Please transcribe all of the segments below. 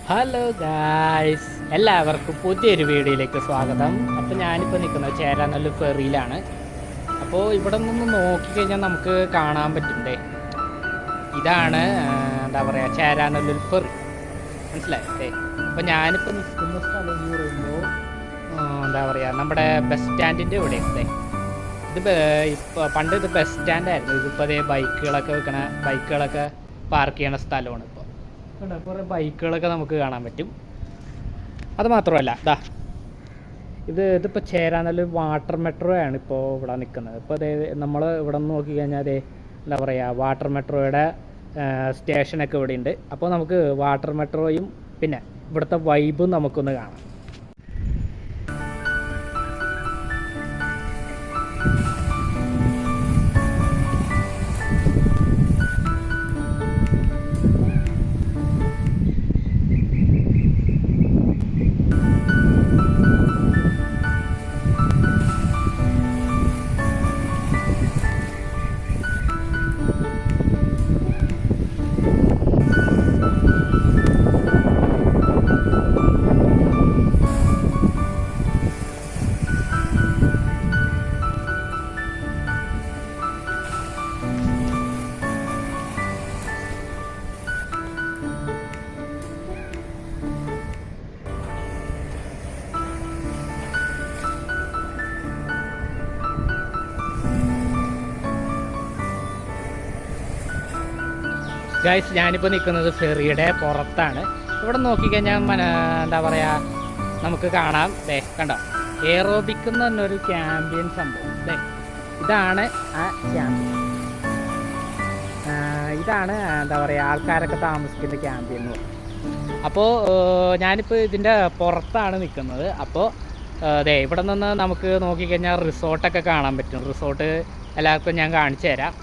Hello guys, എല്ലാവർക്കും പുതിയൊരു വീഡിയോയിലേക്ക് സ്വാഗതം. അപ്പോൾ ഞാനിപ്പോൾ നിൽക്കുന്നത് ചേരാനല്ലൂർ ഫെറിയിലാണ്. അപ്പോൾ ഇവിടെ നിന്ന് നോക്കിക്കഴിഞ്ഞാൽ നമുക്ക് കാണാൻ പറ്റുന്നുണ്ടേ, ഇതാണ് എന്താ പറയുക ചേരാനല്ലൂർ ഫെറി, മനസ്സിലായില്ലേ? അപ്പോൾ ഞാനിപ്പോൾ നിൽക്കുന്ന സ്ഥലം എന്ന് പറയുമ്പോൾ എന്താ പറയുക നമ്മുടെ ബസ് സ്റ്റാൻഡിൻ്റെ ഇവിടെ ഉണ്ട്. ഇത് ഇപ്പോൾ പണ്ട് ഇത് ബസ് സ്റ്റാൻഡായിരുന്നു. ഇതിപ്പോൾ അതേ ബൈക്കുകളൊക്കെ പാർക്ക് ചെയ്യണ സ്ഥലമാണ്. കുറേ ബൈക്കുകളൊക്കെ നമുക്ക് കാണാൻ പറ്റും. അത് മാത്രമല്ല, ഇതിപ്പോൾ ചേരാനല്ലൂർ വാട്ടർ മെട്രോ ആണ് ഇപ്പോൾ ഇവിടെ നിൽക്കുന്നത്. ഇപ്പോൾ അതേ നമ്മൾ ഇവിടെ നിന്ന് നോക്കിക്കഴിഞ്ഞാൽ അതേ എന്താ പറയുക വാട്ടർ മെട്രോയുടെ സ്റ്റേഷനൊക്കെ ഇവിടെ ഉണ്ട്. അപ്പോൾ നമുക്ക് വാട്ടർ മെട്രോയും പിന്നെ ഇവിടുത്തെ വൈബും നമുക്കൊന്ന് കാണാം. ഗൈസ്, ഞാനിപ്പോൾ നിൽക്കുന്നത് ഫെറിയുടെ പുറത്താണ്. ഇവിടെ നോക്കിക്കഴിഞ്ഞാൽ എന്താ പറയുക നമുക്ക് കാണാം. കണ്ടോ, എയറോബിക് എന്ന് പറഞ്ഞൊരു ക്യാമ്പിയൻ സംഭവം. ഇതാണ് ആ ക്യാമ്പിയൻ. ഇതാണ് എന്താ പറയുക ആൾക്കാരൊക്കെ താമസിക്കുന്ന ക്യാമ്പിയൻ എന്ന് പറയും. അപ്പോൾ ഞാനിപ്പോൾ ഇതിൻ്റെ പുറത്താണ് നിൽക്കുന്നത്. അപ്പോൾ ഇവിടെ നിന്ന് നമുക്ക് നോക്കിക്കഴിഞ്ഞാൽ റിസോർട്ടൊക്കെ കാണാൻ പറ്റും. റിസോർട്ട് എല്ലാവർക്കും ഞാൻ കാണിച്ചു തരാം.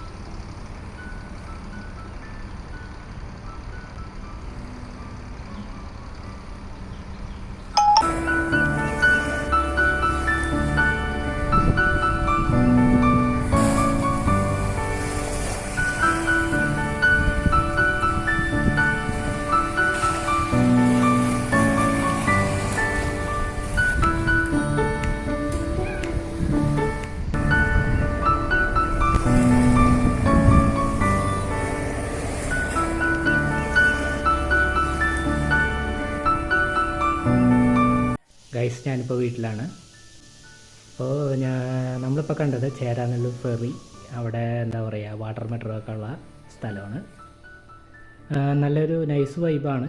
ഗൈസ്, ഞാനിപ്പോൾ വീട്ടിലാണ്. അപ്പോൾ നമ്മളിപ്പോൾ കണ്ടത് ചേരാനല്ലൂർ ഫെറി, അവിടെ എന്താ പറയുക വാട്ടർ മെട്രോ ഒക്കെ ഉള്ള സ്ഥലമാണ്. നല്ലൊരു നൈസ് വൈബാണ്.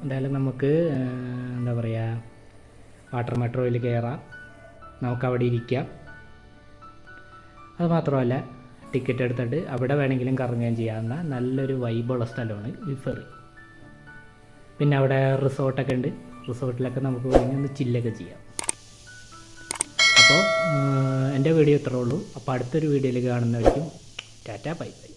എന്തായാലും നമുക്ക് എന്താ പറയുക വാട്ടർ മെട്രോയിൽ കയറാം, നമുക്കവിടെ ഇരിക്കാം. അതുമാത്രമല്ല ടിക്കറ്റ് എടുത്തിട്ട് അവിടെ വേണമെങ്കിലും കറങ്ങുകയും ചെയ്യാവുന്ന നല്ലൊരു വൈബുള്ള സ്ഥലമാണ് ഈ ഫെറി. പിന്നെ അവിടെ റിസോർട്ടൊക്കെ ഉണ്ട്. റിസോർട്ടിലൊക്കെ നമുക്ക് വേണമെങ്കിൽ ഒന്ന് ചില്ലൊക്കെ ചെയ്യാം. അപ്പോൾ എൻ്റെ വീഡിയോ ഇത്രേ ഉള്ളൂ. അപ്പോൾ അടുത്തൊരു വീഡിയോയിൽ കാണുന്നവരിക്കും ടാറ്റാ ബൈ ബൈ.